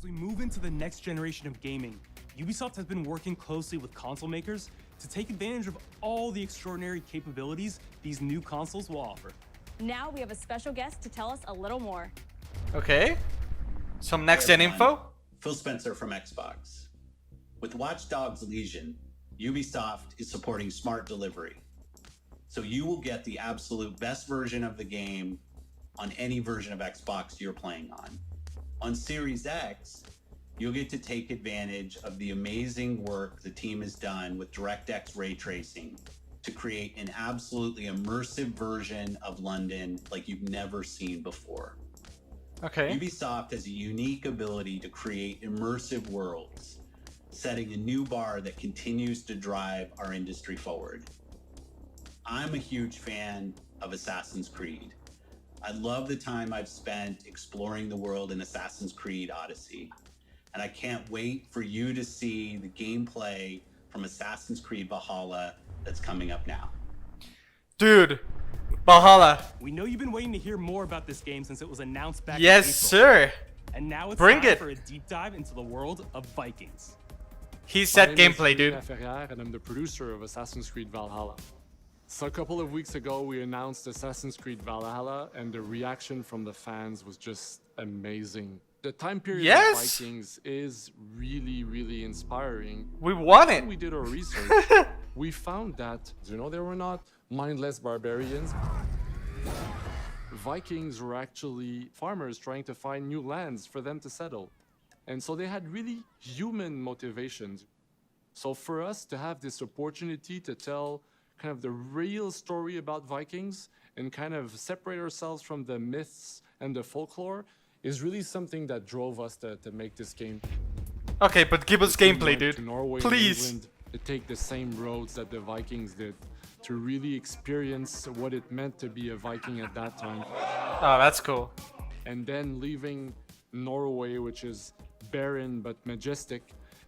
As we move into the next generation of gaming, Ubisoft has been working closely with console makers to take advantage of all the extraordinary capabilities these new consoles will offer. Now we have a special guest to tell us a little more. Okay. Some next-gen info? Phil Spencer from Xbox. With Watch Dogs Legion, Ubisoft is supporting smart delivery. So you will get the absolute best version of the game on any version of Xbox you're playing on. On Series X, you'll get to take advantage of the amazing work the team has done with DirectX ray tracing to create an absolutely immersive version of London like you've never seen before. Okay. Ubisoft has a unique ability to create immersive worlds, setting a new bar that continues to drive our industry forward. I'm a huge fan of Assassin's Creed. I love the time I've spent exploring the world in Assassin's Creed Odyssey. And I can't wait for you to see the gameplay from Assassin's Creed Valhalla that's coming up now. Dude, Valhalla. We know you've been waiting to hear more about this game since it was announced back in Yes, April. sir. And now it's Bring time it. for a deep dive into the world of Vikings. He said gameplay, dude. And I'm the producer of Assassin's Creed Valhalla. So a couple of weeks ago, we announced Assassin's Creed Valhalla, and the reaction from the fans was just amazing. The time period of Vikings is really, really inspiring. We want it. When we did our research, we found that, they were not mindless barbarians. Vikings were actually farmers trying to find new lands for them to settle. And so they had really human motivations. So for us to have this opportunity to tell kind of the real story about Vikings and kind of separate ourselves from the myths and the folklore is really something that drove us to make this game. Okay, but give us gameplay, To dude. Norway Please. And England, to take the same roads that the Vikings did, to really experience what it meant to be a Viking at that time. Oh, that's cool. And then leaving Norway, which is barren but majestic,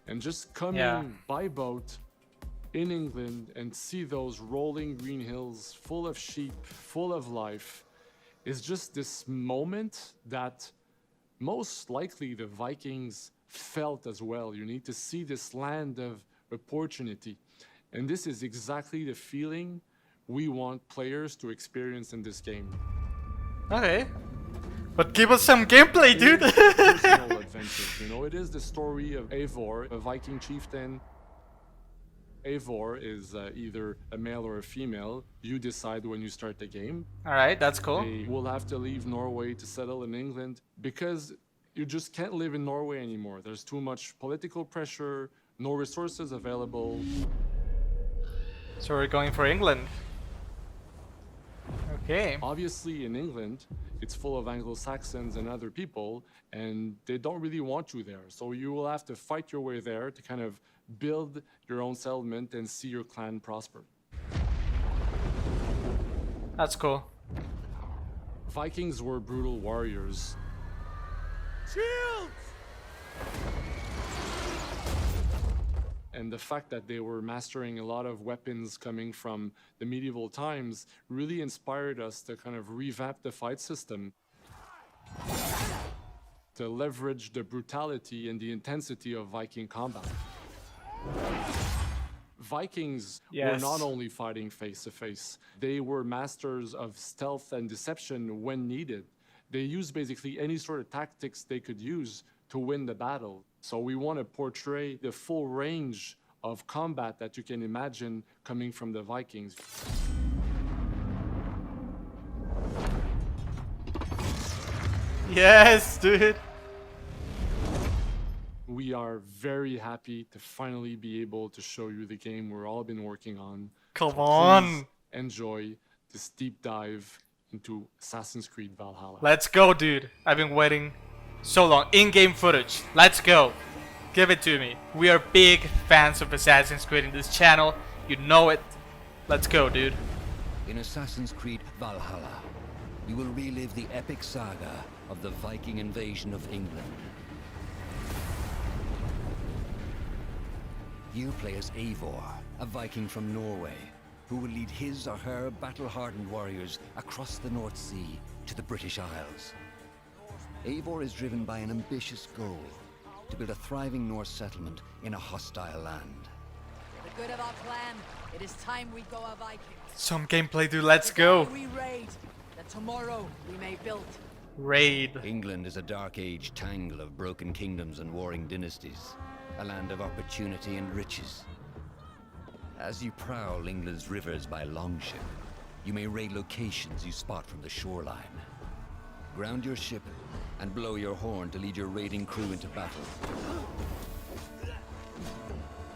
and just coming by boat in England and see those rolling green hills full of sheep, full of life, is just this moment that most likely the Vikings felt as well. You need to see this land of opportunity. And this is exactly the feeling we want players to experience in this game. Okay. But give us some gameplay, dude. Personal adventure. It is the story of Eivor, a Viking chieftain. Eivor is either a male or a female. You decide when you start the game. All right, that's cool. They will have to leave Norway to settle in England because you just can't live in Norway anymore. There's too much political pressure, no resources available. So we're going for England. Okay. Obviously, in England, it's full of Anglo-Saxons and other people, and they don't really want you there. So you will have to fight your way there to kind of build your own settlement and see your clan prosper. That's cool. Vikings were brutal warriors. Shields! And the fact that they were mastering a lot of weapons coming from the medieval times really inspired us to kind of revamp the fight system, to leverage the brutality and the intensity of Viking combat. Vikings were not only fighting face to face, they were masters of stealth and deception when needed. They used basically any sort of tactics they could use to win the battle. So we want to portray the full range of combat that you can imagine coming from the Vikings. Yes, dude. We are very happy to finally be able to show you the game we've all been working on. Come So on. please enjoy this deep dive into Assassin's Creed Valhalla. Let's go, dude. I've been waiting so long. In-game footage. Let's go. Give it to me. We are big fans of Assassin's Creed in this channel. You know it. Let's go, dude. In Assassin's Creed Valhalla, you will relive the epic saga of the Viking invasion of England. You play as Eivor, a Viking from Norway, who will lead his or her battle-hardened warriors across the North Sea to the British Isles. Eivor is driven by an ambitious goal, to build a thriving Norse settlement in a hostile land. For the good of our clan, it is time we go a Viking. Some gameplay, dude. Let's go. Today we raid, that tomorrow we may build. Raid. England is a dark age tangle of broken kingdoms and warring dynasties, a land of opportunity and riches. As you prowl England's rivers by longship, you may raid locations you spot from the shoreline. Ground your ship and blow your horn to lead your raiding crew into battle.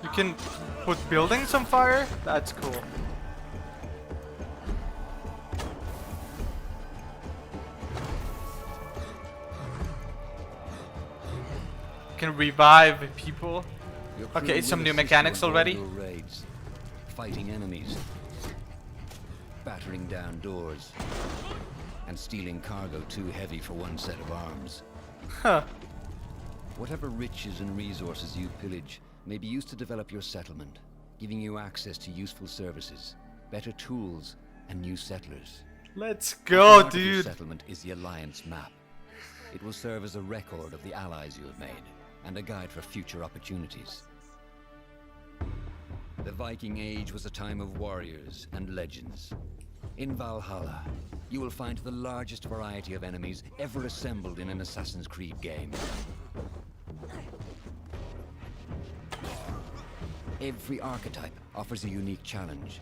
You can put buildings on fire? That's cool. You can revive people. Your crew Okay, some will new assist you mechanics in all already. your raids, fighting enemies, battering down doors, and stealing cargo too heavy for one set of arms. Huh. Whatever riches and resources you pillage may be used to develop your settlement, giving you access to useful services, better tools, and new settlers. Let's go, Part of your dude. settlement is the Alliance map. It will serve as a record of the allies you have made, and a guide for future opportunities. The Viking Age was a time of warriors and legends. In Valhalla, you will find the largest variety of enemies ever assembled in an Assassin's Creed game. Every archetype offers a unique challenge.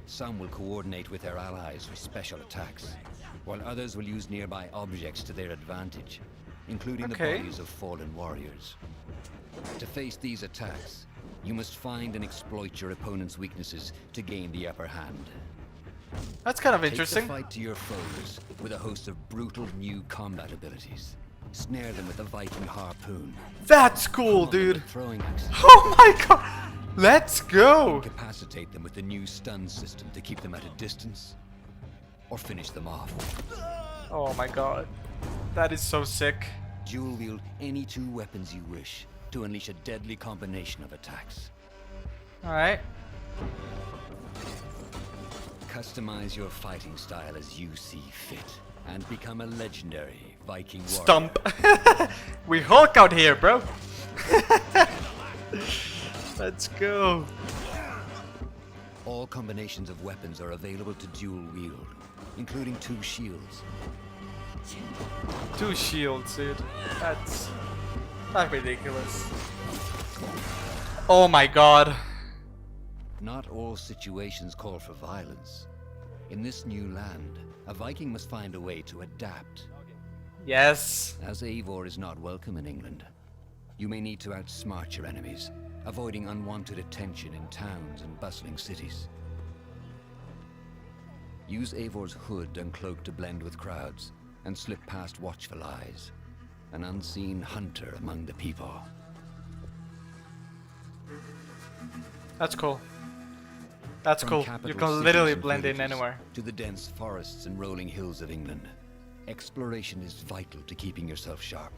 Some will coordinate with their allies for special attacks, while others will use nearby objects to their advantage, including the bodies of fallen warriors. To face these attacks, you must find and exploit your opponent's weaknesses to gain the upper hand. That's kind of Take interesting. the fight to your foes with a host of brutal new combat abilities. Snare them with a Viking harpoon. That's cool, Come up with dude. a throwing axe. Oh my god. Let's go. Incapacitate them with the new stun system to keep them at a distance, or finish them off. Oh my god. That is so sick. Dual wield any two weapons you wish to unleash a deadly combination of attacks. Alright. Customize your fighting style as you see fit, and become a legendary Viking warrior. Stump. We Hulk out here, bro. Let's go. All combinations of weapons are available to dual wield, including 2 shields. 2 shields, dude. That's not ridiculous. Oh my god. Not all situations call for violence. In this new land, a Viking must find a way to adapt. Yes. As Eivor is not welcome in England, you may need to outsmart your enemies, avoiding unwanted attention in towns and bustling cities. Use Eivor's hood and cloak to blend with crowds, and slip past watchful eyes, an unseen hunter among the people. That's cool. That's From cool. You capital can cities literally and blend in villages anywhere. to the dense forests and rolling hills of England, exploration is vital to keeping yourself sharp.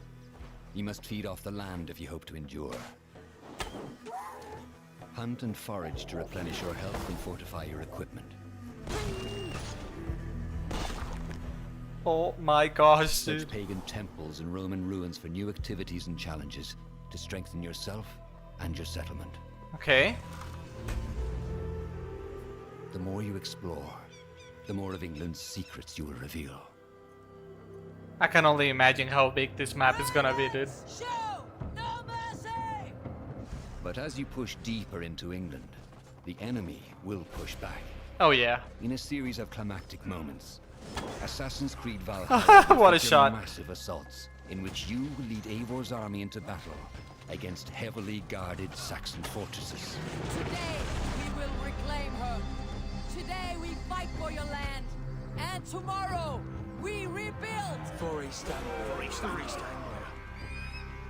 You must feed off the land if you hope to endure. Hunt and forage to replenish your health and fortify your equipment. Oh my gosh, Search dude. pagan temples and Roman ruins for new activities and challenges to strengthen yourself and your settlement. Okay. The more you explore, the more of England's secrets you will reveal. I can only imagine how big this map is gonna be, dude. Show no mercy! But as you push deeper into England, the enemy will push back. Oh yeah. In a series of climactic moments, Assassin's Creed Valhalla will What a feature shot. massive assaults in which you will lead Eivor's army into battle against heavily guarded Saxon fortresses. Today we will reclaim her. Today we fight for your land. And tomorrow we rebuild.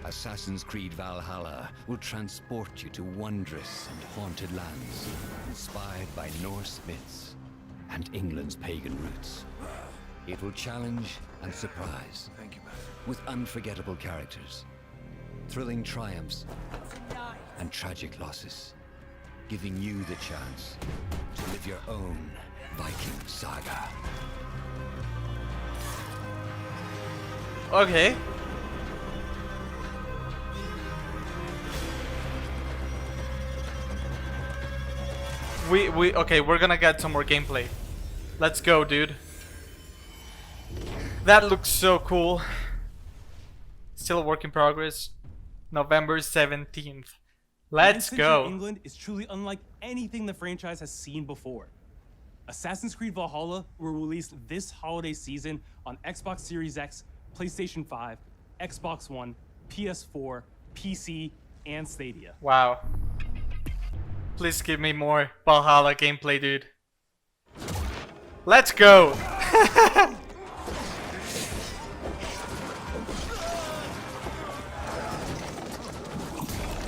Assassin's Creed Valhalla will transport you to wondrous and haunted lands, inspired by Norse myths and England's pagan roots. It will challenge and surprise, with unforgettable characters, thrilling triumphs, and tragic losses, giving you the chance to live your own Viking saga. Okay. Okay, we're gonna get some more gameplay. Let's go, dude. That looks so cool. Still a work in progress. November 17th. Let's 9th go. Century England is truly unlike anything the franchise has seen before. Assassin's Creed Valhalla will release this holiday season on Xbox Series X, PlayStation 5, Xbox One, PS4, PC, and Stadia. Wow. Please give me more Valhalla gameplay, dude. Let's go.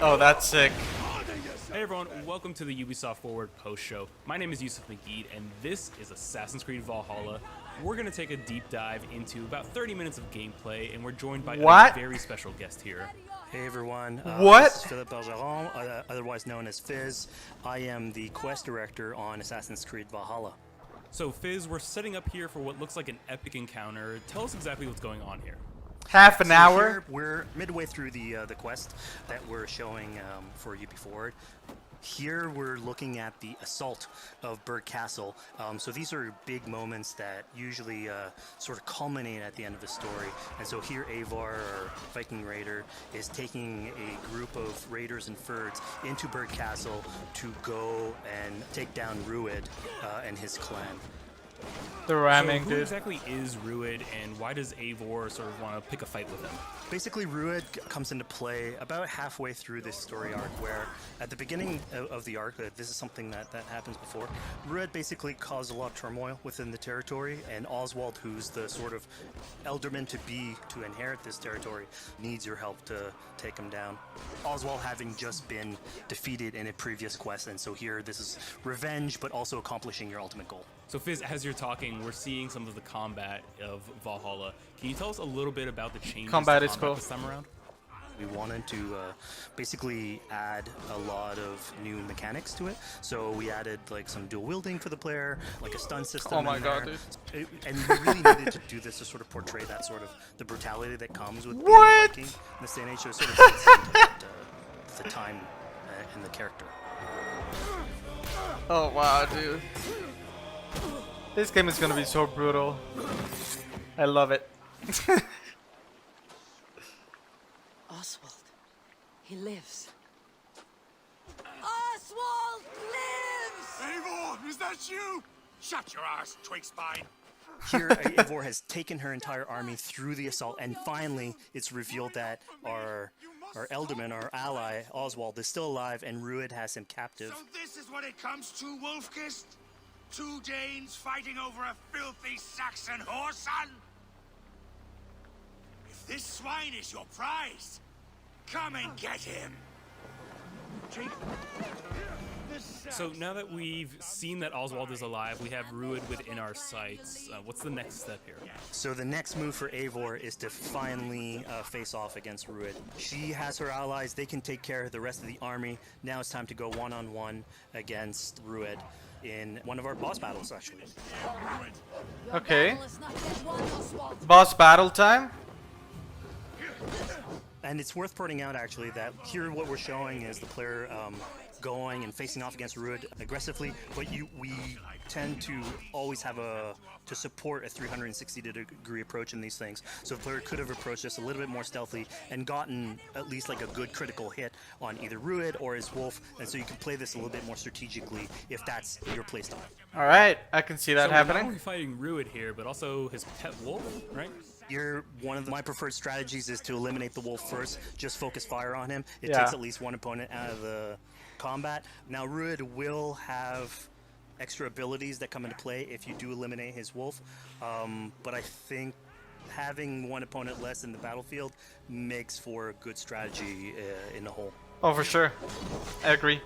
Oh, that's sick. Hey everyone, welcome to the Ubisoft Forward post-show. My name is Yusuf McGee, and this is Assassin's Creed Valhalla. We're going to take a deep dive into about 30 minutes of gameplay, and we're joined by a very special guest here. Hey everyone, What? This is Philippe Bergeron, otherwise known as Fizz. I am the quest director on Assassin's Creed Valhalla. So Fizz, we're setting up here for what looks like an epic encounter. Tell us exactly what's going on here. Half an hour. Here we're midway through the quest that we're showing for Ubisoft Forward. Here we're looking at the assault of Berg Castle. So these are big moments that usually sort of culminate at the end of the story. And so here Eivor, our Viking raider, is taking a group of raiders and Fyrds into Berg Castle to go and take down Rued and his clan. The ramming, so who dude. exactly is Rued, and why does Eivor sort of want to pick a fight with him? Basically, Rued comes into play about halfway through this story arc, where at the beginning of the arc, this is something that happens before, Rued basically caused a lot of turmoil within the territory, and Oswald, who's the sort of elderman to inherit this territory, needs your help to take him down. Oswald having just been defeated in a previous quest, and so here this is revenge, but also accomplishing your ultimate goal. So Fizz, as you're talking, we're seeing some of the combat of Valhalla. Can you tell us a little bit about the changes Combat to is cool. this time around? We wanted to basically add a lot of new mechanics to it. So we added like some dual wielding for the player, like a stun system. Oh my in god, there. dude. And we really needed to do this to sort of portray that sort of the brutality that comes with being a What? Viking in this day and age. So it sort of fits into the time and the character. Oh wow, dude. This game is gonna be so brutal. I love it. Oswald, he lives. Oswald lives! Eivor, is that you? Shut your ass, twig spine. Here, Eivor has taken her entire army through the assault, and finally, it's revealed that our Elderman, our ally, Oswald, is still alive, and Rued has him captive. So this is what it comes to, Wolfkist? Two Danes fighting over a filthy Saxon whoreson? If this swine is your prize, come and get him. So now that we've seen that Oswald is alive, we have Rued within our sights. What's the next step here? So the next move for Eivor is to finally face off against Rued. She has her allies, they can take care of the rest of the army. Now it's time to go one-on-one against Rued in one of our boss battles, actually. Okay. Battle is not yet won, Oswald. Boss battle time. And it's worth pointing out, actually, that here what we're showing is the player going and facing off against Rued aggressively, but we tend to always have to support a 360-degree approach in these things. So the player could have approached this a little bit more stealthily and gotten at least like a good critical hit on either Rued or his wolf, and so you can play this a little bit more strategically if that's your playstyle. All right, I can see that So we're not happening. only fighting Rued here, but also his pet wolf, right? Here, one of my preferred strategies is to eliminate the wolf first, just focus fire on him. It Yeah. takes at least one opponent out of the combat. Now, Rued will have extra abilities that come into play if you do eliminate his wolf, but I think having one opponent less in the battlefield makes for a good strategy in the whole. Oh, for sure. I agree.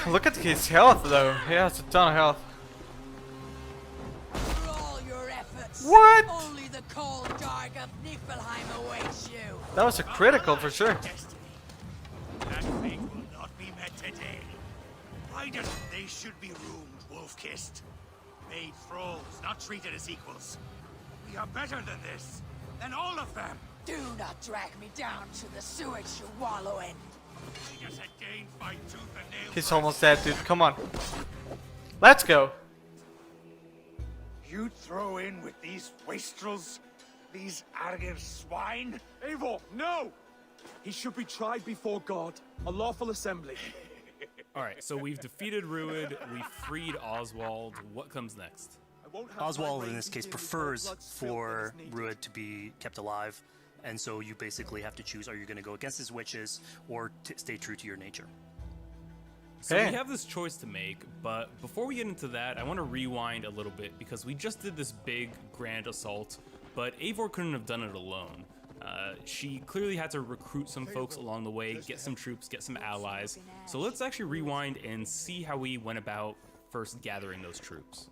Look at his health, though. He has a ton of health. For all your efforts, What? only the cold dark of Niflheim awaits you. That was a critical for sure. That fate will not be met today. Why doesn't they should be roomed, Wolfkist? Made thralls, not treated as equals. We are better than this, than all of them. Do not drag me down to the sewage you wallow in. We just again fight tooth and nail. He's almost dead, dude. Come on. Let's go. You'd throw in with these wastrels? These arrogant swine? Eivor, no! He should be tried before God, a lawful assembly. All right, so we've defeated Ruid, we freed Oswald. What comes next? Oswald, in this case, prefers for Ruid to be kept alive, and so you basically have to choose: are you going to go against his wishes or stay true to your nature? So Okay. we have this choice to make, but before we get into that, I want to rewind a little bit because we just did this big, grand assault, but Eivor couldn't have done it alone. She clearly had to recruit some folks along the way, get some troops, get some allies. So let's actually rewind and see how we went about first gathering those troops.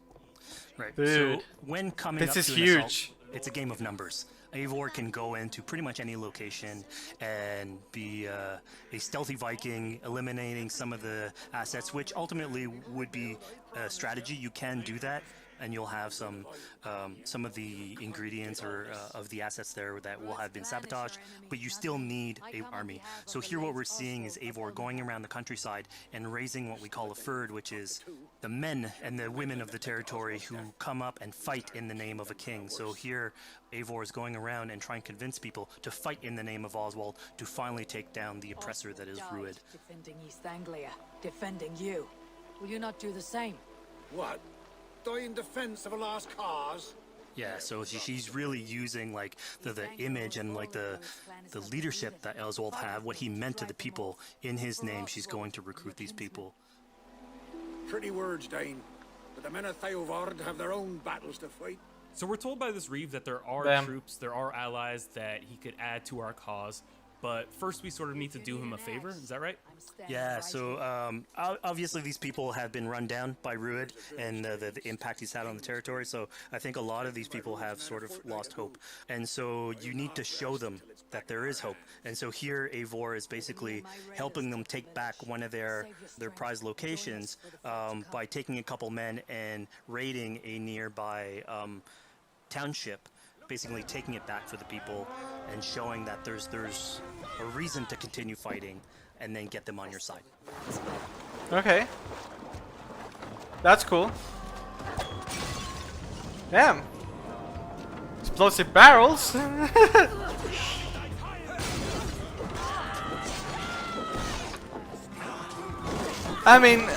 Right. Dude, so when coming this up is to an huge. assault, it's a game of numbers. Eivor can go into pretty much any location and be a stealthy Viking, eliminating some of the assets, which ultimately would be a strategy. You can do that, and you'll have some of the ingredients or of the assets there that will have been sabotaged, but you still need an army. So here what we're seeing is Eivor going around the countryside and raising what we call a fyrd, which is the men and the women of the territory who come up and fight in the name of a king. So here Eivor is going around and trying to convince people to fight in the name of Oswald to finally take down the oppressor that is Ruid. Defending East Anglia, defending you. Will you not do the same? What? Die in defense of a lost cause? Yeah, so she's really using like the image and like the leadership that Oswald had, what he meant to the people in his name. She's going to recruit these people. Pretty words, Dane. But the men of Theovard have their own battles to fight. So we're told by this Reeve that there are Damn. troops, there are allies that he could add to our cause, but first we sort of need to do him a favor, is that right? Yeah, so obviously these people have been run down by Ruid and the impact he's had on the territory, so I think a lot of these people have sort of lost hope. And so you need to show them that there is hope. And so here Eivor is basically helping them take back one of their prized locations by taking a couple men and raiding a nearby township, basically taking it back for the people and showing that there's a reason to continue fighting and then get them on your side. Okay. That's cool. Damn. Explosive barrels. I mean,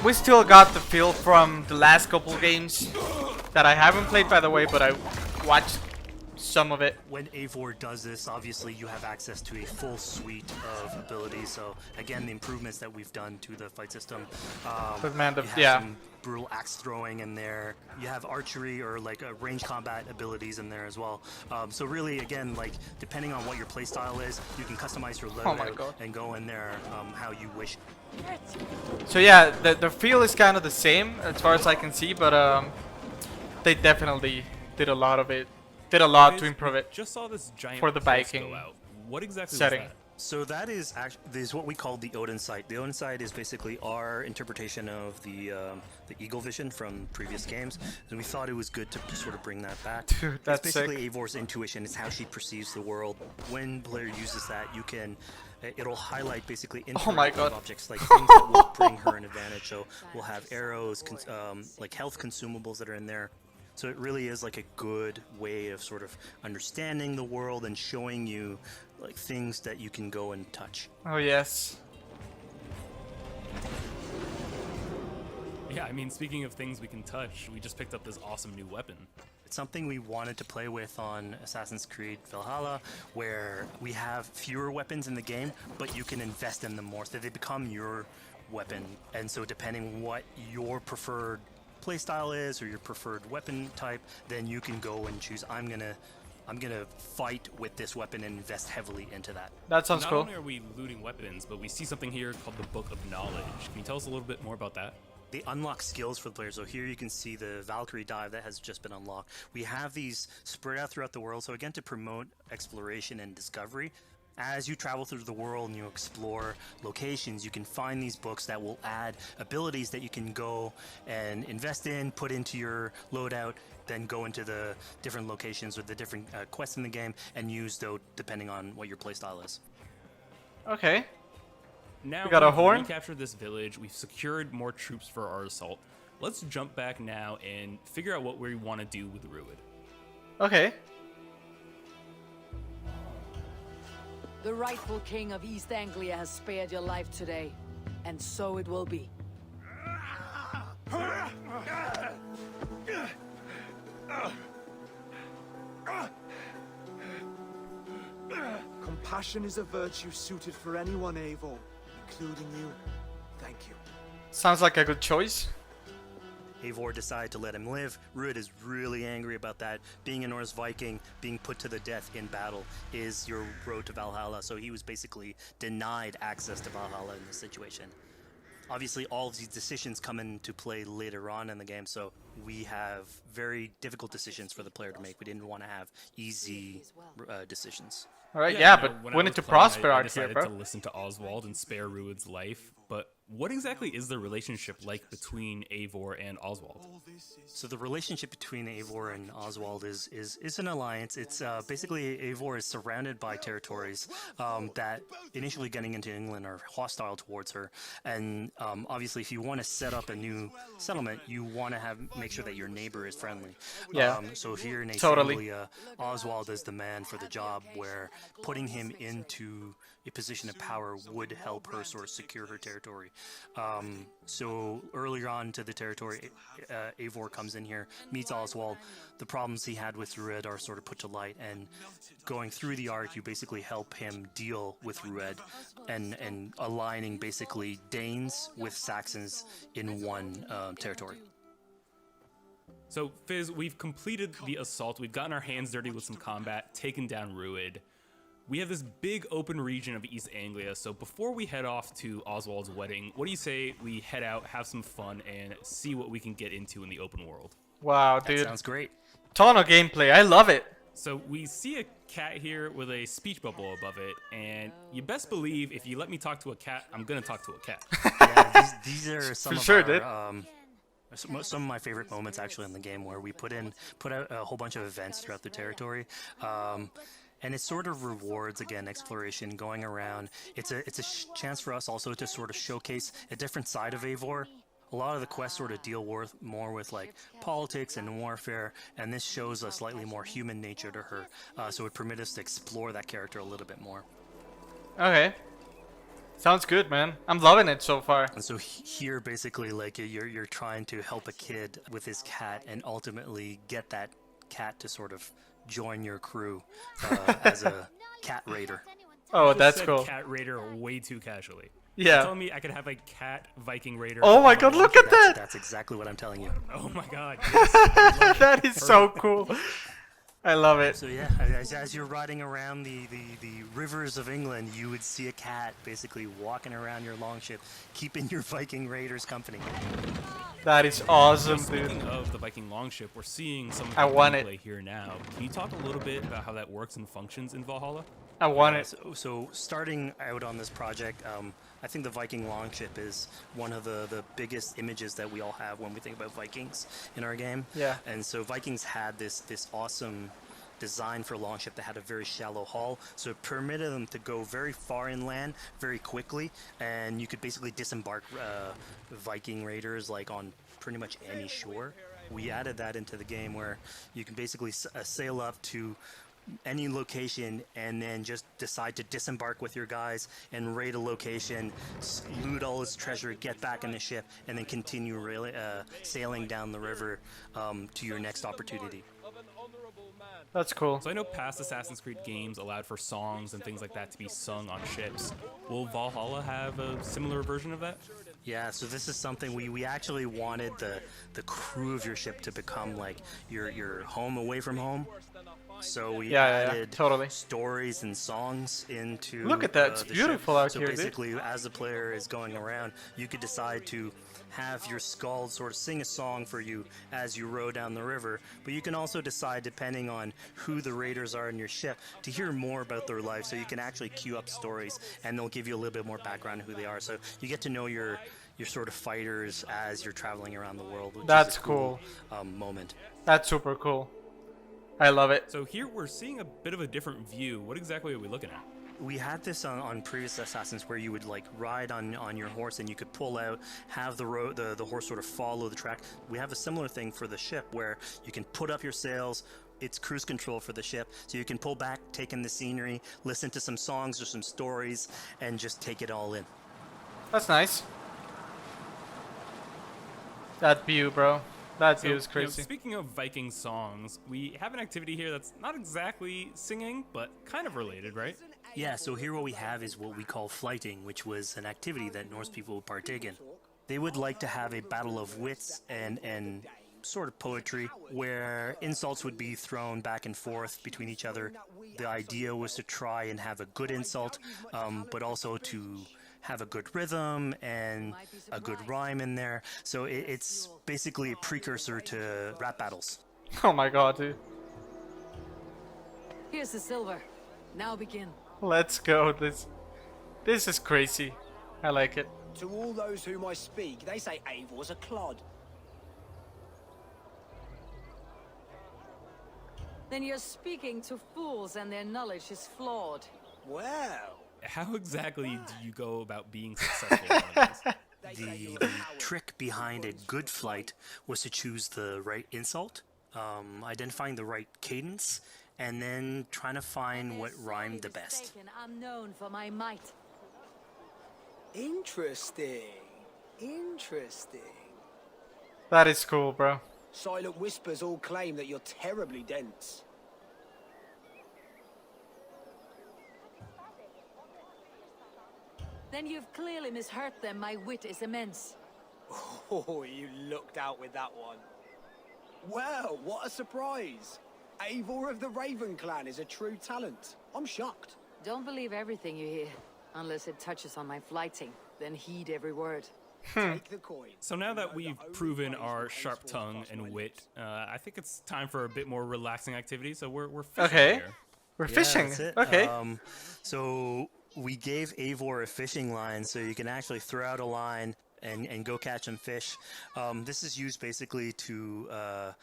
we still got the feel from the last couple games that I haven't played, by the way, but I watched some of it. When Eivor does this, obviously you have access to a full suite of abilities. So again, the improvements that we've done to the fight system. But man, you have yeah. some brutal axe throwing in there. You have archery or like range combat abilities in there as well. So really, again, like depending on what your playstyle is, you can customize your Oh my loadout God. and go in there how you wish. So yeah, the feel is kind of the same as far as I can see, but they definitely did a lot of it. Did a lot to improve it. Just saw this giant for the pulse Viking go out. What exactly setting. was that? So that is what we call the Odin sight. The Odin sight is basically our interpretation of the eagle vision from previous games, and we thought it was good to sort of bring that back. Dude, It's that's basically sick. Eivor's intuition. It's how she perceives the world. When player uses that, it'll highlight basically Oh my interactive God. objects, like things that will bring her an advantage. So we'll have arrows, like health consumables that are in there. So it really is like a good way of sort of understanding the world and showing you like things that you can go and touch. Oh yes. Yeah, I mean, speaking of things we can touch, we just picked up this awesome new weapon. It's something we wanted to play with on Assassin's Creed Valhalla, where we have fewer weapons in the game, but you can invest in them more, so they become your weapon. And so depending what your preferred playstyle is or your preferred weapon type, then you can go and choose, I'm gonna fight with this weapon and invest heavily into that. That sounds Not cool. only are we looting weapons, but we see something here called the Book of Knowledge. Can you tell us a little bit more about that? They unlock skills for the players. So here you can see the Valkyrie dive that has just been unlocked. We have these spread out throughout the world. So again, to promote exploration and discovery. As you travel through the world and you explore locations, you can find these books that will add abilities that you can go and invest in, put into your loadout, then go into the different locations with the different quests in the game and use those depending on what your playstyle is. Okay. now We got a we've horn? recaptured this village. We've secured more troops for our assault. Let's jump back now and figure out what we want to do with Ruid. Okay. The rightful king of East Anglia has spared your life today, and so it will be. Compassion is a virtue suited for anyone, Eivor, including you. Thank you. Sounds like a good choice. Eivor decided to let him live. Ruud is really angry about that. Being a Norse Viking, being put to the death in battle is your road to Valhalla. So he was basically denied access to Valhalla in this situation. Obviously, all of these decisions come into play later on in the game, so we have very difficult decisions for the player to make. We didn't want to have easy decisions. All right, yeah, no, but when we I need was to playing, prosper I out here, decided bro. to listen to Oswald and spare Ruid's life, but what exactly is the relationship like between Eivor and Oswald? So the relationship between Eivor and Oswald is an alliance. It's basically Eivor is surrounded by territories that initially getting into England are hostile towards her, and obviously if you want to set up a new settlement, you want to make sure that your neighbor is friendly. Yeah. So here in East Totally. Anglia, Oswald is the man for the job, where putting him into a position of power would help her sort of secure her territory. So earlier on to the territory, Eivor comes in here, meets Oswald. The problems he had with Rued are sort of put to light, and going through the arc, you basically help him deal with Rued and aligning basically Danes with Saxons in one territory. So, Fizz, we've completed the assault. We've gotten our hands dirty with some combat, taken down Ruid. We have this big open region of East Anglia, so before we head off to Oswald's wedding, what do you say we head out, have some fun, and see what we can get into in the open world? Wow, That dude. sounds great. Ton of gameplay. I love it. So we see a cat here with a speech bubble above it, and you best believe if you let me talk to a cat, I'm gonna talk to a cat. Yeah, these are some For of sure, our, some of my favorite moments actually in the game, where we put out a whole bunch of events throughout the territory. And it sort of rewards, again, exploration, going around. It's a chance for us also to sort of showcase a different side of Eivor. A lot of the quests sort of deal more with like politics and warfare, and this shows a slightly more human nature to her. So it permits us to explore that character a little bit more. Okay. Sounds good, man. I'm loving it so far. And so here, basically, like you're trying to help a kid with his cat, and ultimately get that cat to sort of join your crew as a cat raider. Oh, You that's said cool. Cat raider way too casually. Yeah. You're telling me I could have a cat Viking raider? Oh my on god, launch? look at that! That's exactly what I'm telling you. Oh my god. Yes, I love it. That is so Perfect. cool. I love it. So yeah, as you're riding around the rivers of England, you would see a cat basically walking around your longship, keeping your Viking raiders company. That is awesome, Speaking dude. of the Viking longship, we're seeing some of I the want it. gameplay here now. Can you talk a little bit about how that works and functions in Valhalla? I want it. So starting out on this project, I think the Viking longship is one of the biggest images that we all have when we think about Vikings in our game. Yeah. And so Vikings had this awesome design for longship that had a very shallow hull, so it permitted them to go very far inland very quickly, and you could basically disembark Viking raiders like on pretty much any shore. We added that into the game where you can basically sail up to any location and then just decide to disembark with your guys and raid a location, loot all its treasure, get back in the ship, and then continue sailing down the river to your next opportunity. That's cool. So I know past Assassin's Creed games allowed for songs and things like that to be sung on ships. Will Valhalla have a similar version of that? Yeah, so this is something we actually wanted the crew of your ship to become like your home away from home. So we added totally. stories and songs into Look at that, it's the beautiful ship. out so here, dude. basically, as the player is going around, you could decide to have your skald sort of sing a song for you as you row down the river, but you can also decide, depending on who the raiders are in your ship, to hear more about their life, so you can actually queue up stories and they'll give you a little bit more background on who they are, so you get to know your sort of fighters as you're traveling around the world, which That's is a cool cool. Moment. That's super cool. I love it. So here we're seeing a bit of a different view. What exactly are we looking at? we had this on previous Assassins where you would like ride on your horse and you could pull out, have the horse sort of follow the track. We have a similar thing for the ship where you can put up your sails. It's cruise control for the ship, so you can pull back, take in the scenery, listen to some songs or some stories, and just take it all in. That's nice. That view, bro. That view is crazy. Speaking of Viking songs, we have an activity here that's not exactly singing, but kind of related, right? Yeah, so here what we have is what we call flighting, which was an activity that Norse people would partake in. They would like to have a battle of wits and sort of poetry where insults would be thrown back and forth between each other. The idea was to try and have a good insult, but also to have a good rhythm and a good rhyme in there. So it's basically a precursor to rap battles. Oh my god, dude. Here's the silver. Now begin. Let's go. This is crazy. I like it. To all those whom I speak, they say Eivor's a clod. Then you're speaking to fools and their knowledge is flawed. Well, How exactly do you go about being successful in one of these? The trick behind a good flight was to choose the right insult, identifying the right cadence, and then trying to find what rhymed the best. I'm known for my might. interesting. Interesting. That is cool, bro. Silent whispers all claim that you're terribly dense. Then you've clearly misheard them. My wit is immense. Oh, you looked out with that one. Well, what a surprise. Eivor of the Raven clan is a true talent. I'm shocked. Don't believe everything you hear, unless it touches on my flighting. Then heed every word. Take the coin. So now that we've proven our sharp tongue and wit, I think it's time for a bit more relaxing activity. So we're fishing Okay. here. We're Yeah, fishing. that's it. Okay. So we gave Eivor a fishing line, so you can actually throw out a line and go catch some fish. This is used basically to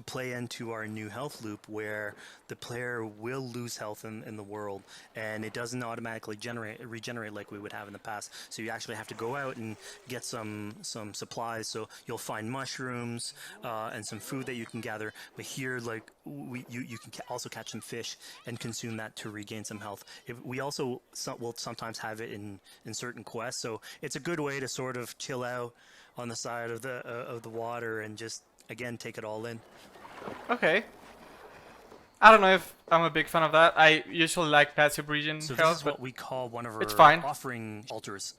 play into our new health loop where the player will lose health in the world, and it doesn't automatically regenerate like we would have in the past. So you actually have to go out and get some supplies. So you'll find mushrooms and some food that you can gather. But here, like you can also catch some fish and consume that to regain some health. We also will sometimes have it in certain quests. So it's a good way to sort of chill out on the side of the water and just again take it all in. Okay. I don't know if I'm a big fan of that. I usually like passive region So health, this is what we call one of it's our fine. offering altars.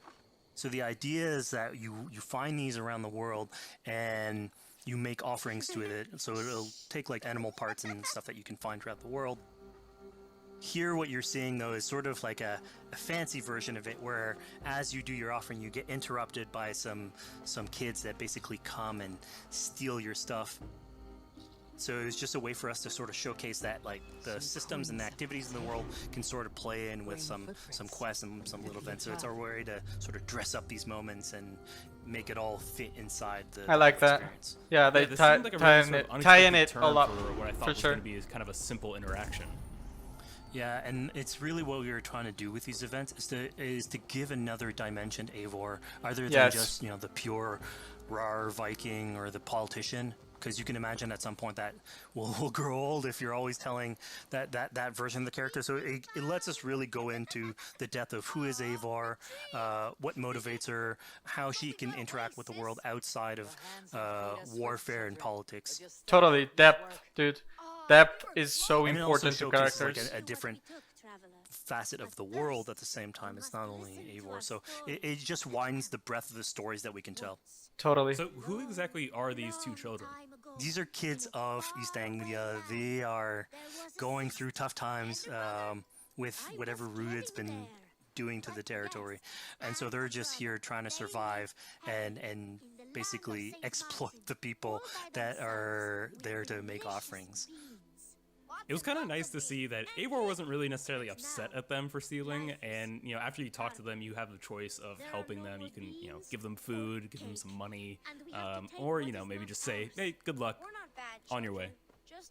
So the idea is that you find these around the world and you make offerings to it. So it'll take like animal parts and stuff that you can find throughout the world. Here what you're seeing though is sort of like a fancy version of it where as you do your offering you get interrupted by some kids that basically come and steal your stuff. So it's just a way for us to sort of showcase that like the systems and the activities in the world can sort of play in with some quests and some little events. So it's our way to sort of dress up these moments and make it all fit inside the I like that. experience. Yeah, they this tie seemed like a tie really in sort it of tie in unexpected it a turn lot for what I thought for was sure. going to be is kind of a simple interaction. Yeah, and it's really what we were trying to do with these events is to give another dimension to Eivor, other than Yes. just the pure rar Viking or the politician. Because you can imagine at some point that will grow old if you're always telling that version of the character. So it lets us really go into the depth of who is Eivor, what motivates her, how she can interact with the world outside of warfare and politics. Totally depth, dude. Depth is so And it also important to showcases, characters. like a different facet of the world at the same time. It's not only Eivor, so it just widens the breadth of the stories that we can tell. Totally. So who exactly are these two children? These are kids of East Anglia. They are going through tough times with whatever Rued's been doing to the territory, and so they're just here trying to survive and basically exploit the people that are there to make offerings. It was kind of nice to see that Eivor wasn't really necessarily upset at them for stealing, and after you talk to them, you have the choice of helping them. You can give them food, give them some money, or maybe just say, hey, good luck, on your way.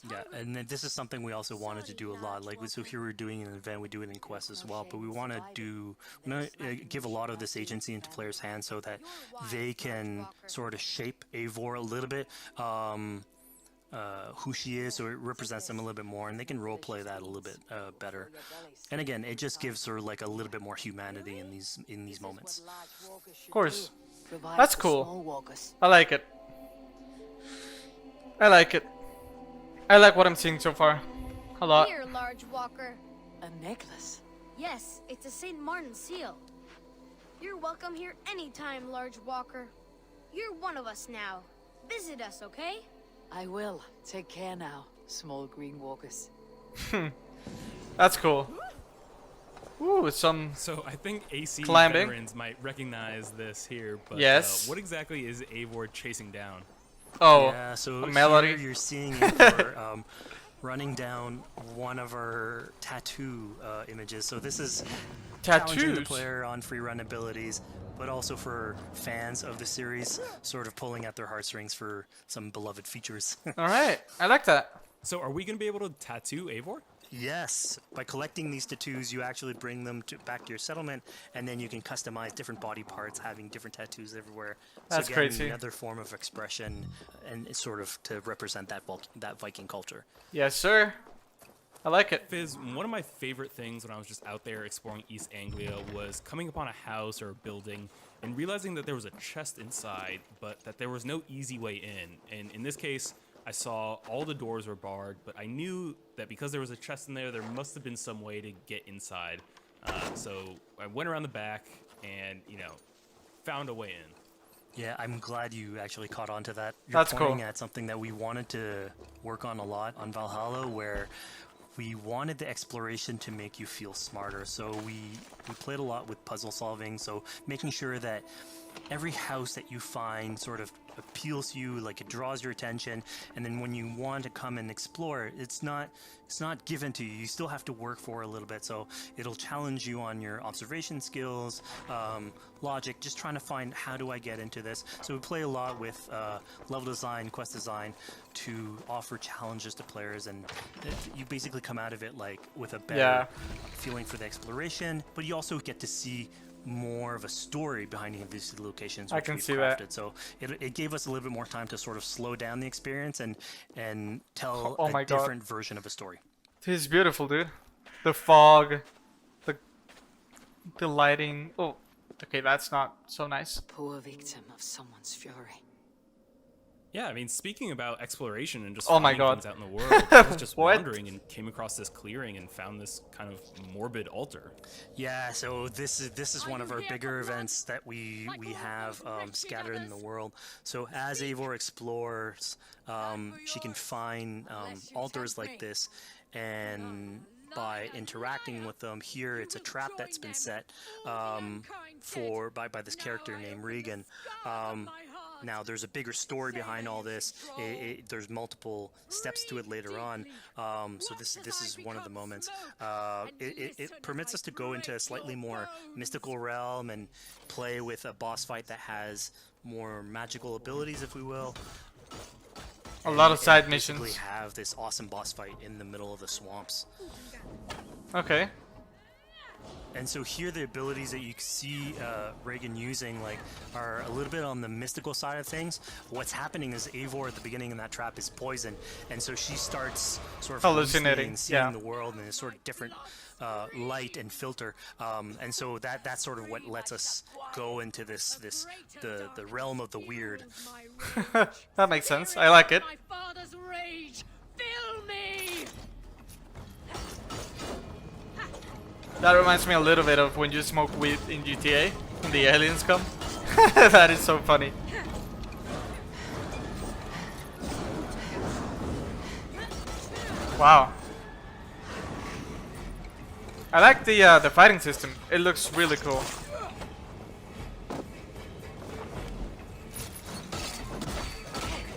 Yeah, and then this is something we also wanted to do a lot. Like, so here we're doing an event, we do it in Quest as well, but we want to give a lot of this agency into players' hands so that they can sort of shape Eivor a little bit, who she is, so it represents them a little bit more, and they can roleplay that a little bit better. And again, it just gives her like a little bit more humanity in these moments. Of course. That's cool. I like it. I like it. I like what I'm seeing so far. A lot. Here, large walker. A necklace? Yes, it's a St. Martin seal. You're welcome here anytime, large walker. You're one of us now. Visit us, okay? I will. Take care now, small green walkers. That's cool. Ooh, some So I think AC climbing. veterans might recognize this here, but Yes. what exactly is Eivor chasing down? Oh, yeah, so a melody. here you're seeing Eivor running down one of her tattoo images. So this is challenging the Tattoos. player on free run abilities, but also for fans of the series, sort of pulling at their heartstrings for some beloved features. All right, I like that. So are we going to be able to tattoo Eivor? Yes, by collecting these tattoos, you actually bring them back to your settlement, and then you can customize different body parts, having different tattoos everywhere. That's so again, crazy. another form of expression, and it's sort of to represent that Viking culture. Yes, sir. I like it. Fizz, one of my favorite things when I was just out there exploring East Anglia was coming upon a house or a building and realizing that there was a chest inside, but that there was no easy way in. And in this case, I saw all the doors were barred, but I knew that because there was a chest in there, there must have been some way to get inside. So I went around the back and, found a way in. Yeah, I'm glad you actually caught on to that. You're That's pointing cool. at something that we wanted to work on a lot on Valhalla, where we wanted the exploration to make you feel smarter. So we played a lot with puzzle solving, so making sure that every house that you find sort of appeals to you, like it draws your attention, and then when you want to come and explore, it's not given to you. You still have to work for it a little bit, so it'll challenge you on your observation skills, logic, just trying to find how do I get into this. So we play a lot with level design, quest design to offer challenges to players, and you basically come out of it like with a better feeling for the exploration, but you also get to see more of a story behind these locations. I which can we've see crafted. that. So it gave us a little bit more time to sort of slow down the experience and tell Oh my a God. different version of a story. This is beautiful, dude. The fog, the lighting. Oh, okay, that's not so nice. Poor victim of someone's fury. Yeah, I mean, speaking about exploration and just Oh my finding God. things out in the world, I was just What? wandering and came across this clearing and found this kind of morbid altar. Yeah, so this is one of our bigger events that we have scattered in the world. So as Eivor explores, she can find altars like this, and by interacting with them, here it's a trap that's been set by this character named Regan. Now, there's a bigger story behind all this. There's multiple steps to it later on. So this is one of the moments. It permits us to go into a slightly more mystical realm and play with a boss fight that has more magical abilities, if we will. A lot of side basically missions. have this awesome boss fight in the middle of the swamps. Okay. And so here the abilities that you see Reagan using are a little bit on the mystical side of things. What's happening is Eivor at the beginning in that trap is poison, and so she starts sort of Hallucinating, and seeing yeah. the world in a sort of different light and filter. And so that's sort of what lets us go into the realm of the weird. That makes sense. I like it. My father's rage! Fill me! That reminds me a little bit of when you smoke weed in GTA and the aliens come. That is so funny. Wow. I like the fighting system. It looks really cool.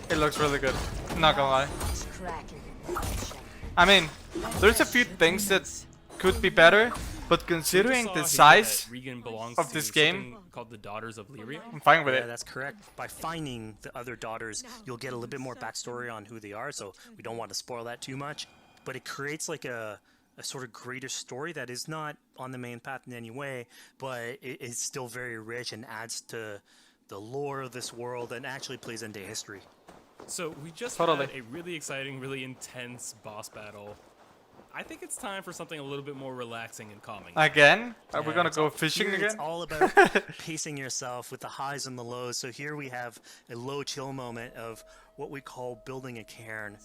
It looks really good. Not gonna lie. I mean, there's a few things that could be better, But We considering just the saw here size that Regan belongs of to this game, something called the Daughters of Lyria. I'm fine with Yeah, it. that's correct. By finding the other daughters, you'll get a little bit more backstory on who they are, so we don't want to spoil that too much. But it creates like a sort of greater story that is not on the main path in any way, but it's still very rich and adds to the lore of this world and actually plays into history. So we just Totally. had a really exciting, really intense boss battle. I think it's time for something a little bit more relaxing and calming. Again? Are we Yeah, gonna it's go all- fishing here again? It's all about pacing yourself with the highs and the lows. So here we have a low chill moment of what we call building a cairn.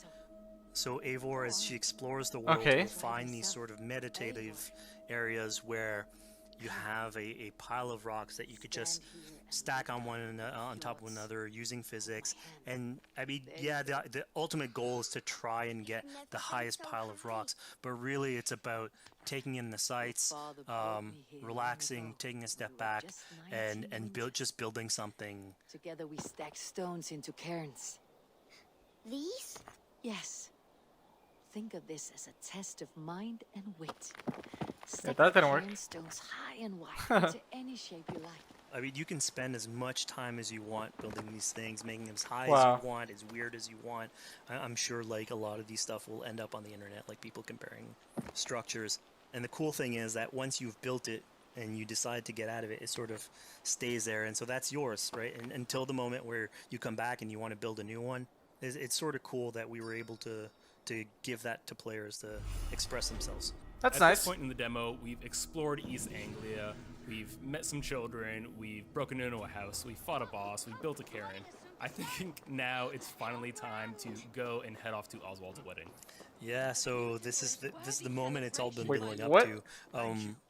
So Eivor, as she explores the world, Okay. will find these sort of meditative areas where you have a pile of rocks that you could just stack on on top of another using physics. And I mean, yeah, the ultimate goal is to try and get the highest pile of rocks, but really it's about taking in the sights, relaxing, taking a step back, and just building something. Together we stack stones into cairns. These? Yes. Think of this as a test of mind and wit. Stack that the didn't work. cairn stones high and wide into any shape you like. I mean, you can spend as much time as you want building these things, making them as high Wow. as you want, as weird as you want. I'm sure, like, a lot of these stuff will end up on the internet, like people comparing structures. And the cool thing is that once you've built it and you decide to get out of it, it sort of stays there. And so that's yours, right? And until the moment where you come back and you want to build a new one, it's sort of cool that we were able to give that to players to express themselves. That's At nice. this point in the demo, we've explored East Anglia, we've met some children, we've broken into a house, we fought a boss, we built a cairn. I think now it's finally time to go and head off to Oswald's wedding. Yeah, so this is the moment it's all been Wait, building up what? to.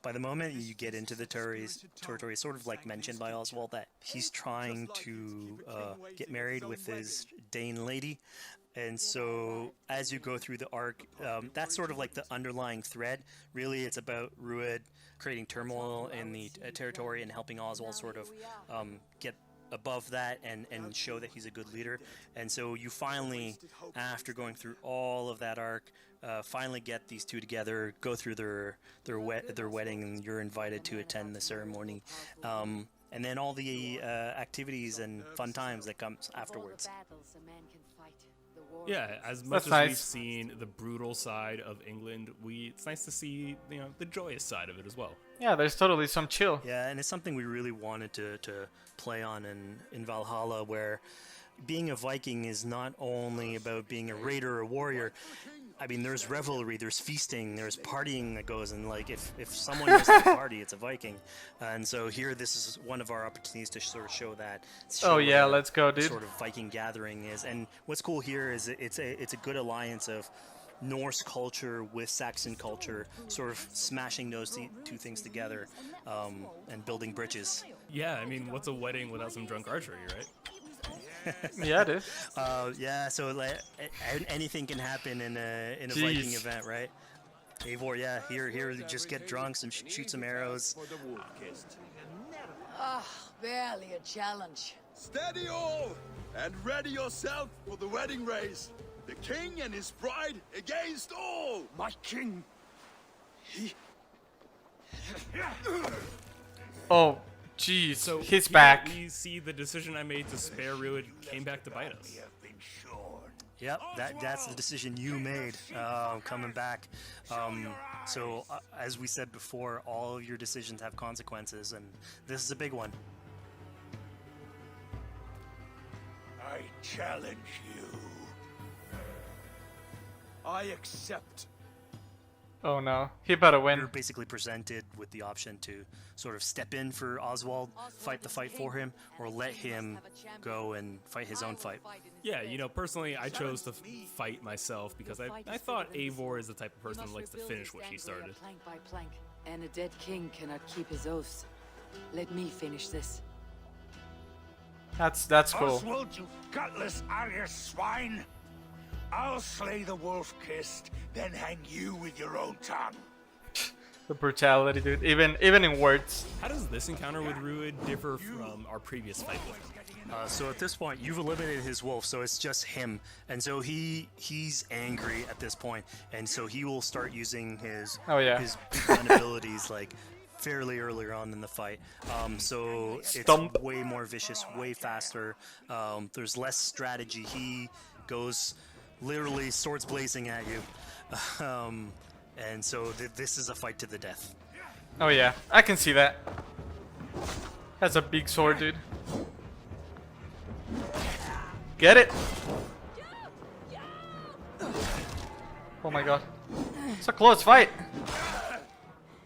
By the moment you get into the territory, it's sort of like mentioned by Oswald that he's trying to get married with his Dane lady. And so as you go through the arc, that's sort of like the underlying thread. Really, it's about Rued creating turmoil in the territory and helping Oswald sort of get above that and show that he's a good leader. And so you finally, after going through all of that arc, finally get these two together, go through their wedding, and you're invited to attend the ceremony. And then all the activities and fun times that comes afterwards. Yeah, as much That's as nice. we've seen the brutal side of England, it's nice to see the joyous side of it as well. Yeah, there's totally some chill. Yeah, and it's something we really wanted to play on in Valhalla, where being a Viking is not only about being a raider or a warrior. I mean, there's revelry, there's feasting, there's partying that goes, and like if someone knows how to party, it's a Viking. And so here, this is one of our opportunities to sort of show that. Oh yeah, what let's go, a dude. sort of Viking gathering is. And what's cool here is it's a good alliance of Norse culture with Saxon culture, sort of smashing those two things together and building bridges. Yeah, I mean, what's a wedding without some drunk archery, right? Yeah, dude. Yeah, so like, anything can happen in a Jeez. Viking event, right? Eivor, yeah, here, just get drunk, shoot some arrows. Barely a challenge. Steady all, and ready yourself for the wedding race. The king and his bride against all. My king. Oh, jeez. So He's here back. We see the decision I made to spare Rued came back to bite us. Yep, that's the decision you made coming back. So as we said before, all of your decisions have consequences, and this is a big one. I challenge you. I accept. Oh no, he better You're win. basically presented with the option to sort of step in for Oswald, fight the fight for him, or let him go and fight his own fight. Yeah, personally, I chose to fight myself because I thought Eivor is the type of person who likes to finish what she started. Plank by plank, and a dead king cannot keep his oaths. Let me finish this. That's cool. Oswald, you gutless Irish swine! I'll slay the wolf-kissed, then hang you with your own tongue. The brutality, dude. Even in words. How does this encounter with Ruid differ from our previous fight with him? So at this point, you've eliminated his wolf, so it's just him, and so he's angry at this point, and so he will start using his his big gun abilities like fairly earlier on in the fight. So it's way more vicious, way faster. There's less strategy. He goes literally swords blazing at you, and so this is a fight to the death. Oh yeah, I can see that. That's a big sword, dude. Get it! Oh my god. It's a close fight!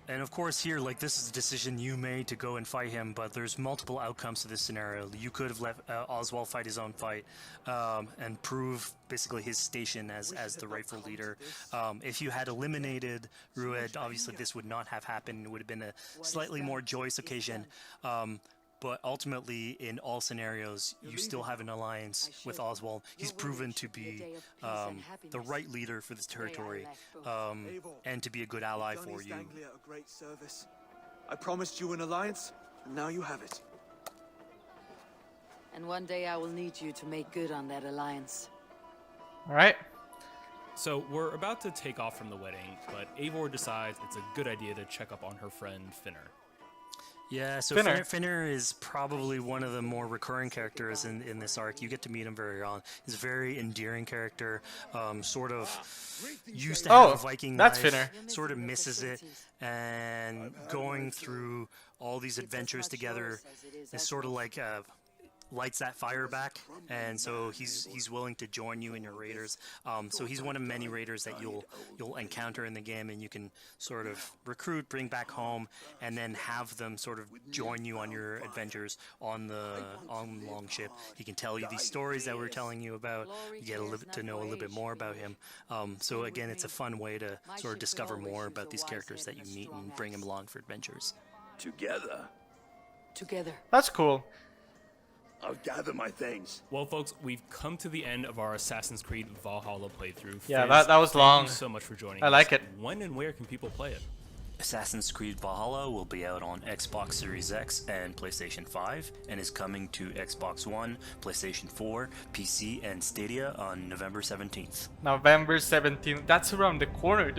And of course here, like, this is a decision you made to go and fight him, but there's multiple outcomes to this scenario. You could have let Oswald fight his own fight and prove basically his station as the rightful leader. If you had eliminated Rued, obviously this would not have happened. It would have been a slightly more joyous occasion. But ultimately, in all scenarios, you still have an alliance with Oswald. He's proven to be the right leader for this territory and to be a good ally for you. I promised you an alliance, and now you have it. And one day I will need you to make good on that alliance. Alright. So we're about to take off from the wedding, but Eivor decides it's a good idea to check up on her friend Finner. Yeah, so Finner is probably one of the more recurring characters in this arc. You get to meet him very early on. He's a very endearing character, sort of used to have a Viking life, Finner. sort of misses it, and going through all these adventures together is sort of like lights that fire back, and so he's willing to join you in your raiders. So he's one of many raiders that you'll encounter in the game, and you can sort of recruit, bring back home, and then have them sort of join you on your adventures on Longship. He can tell you these stories that we're telling you about. You get to know a little bit more about him. So again, it's a fun way to sort of discover more about these characters that you meet and bring them along for adventures. Together. That's cool. I'll gather my things. Well, folks, we've come to the end of our Assassin's Creed Valhalla playthrough. Yeah, Fizz, that was long. Thank you so much for joining us. I like it. When and where can people play it? Assassin's Creed Valhalla will be out on Xbox Series X and PlayStation 5, and is coming to Xbox One, PlayStation 4, PC, and Stadia on November 17th. November 17th. That's around the corner, dude.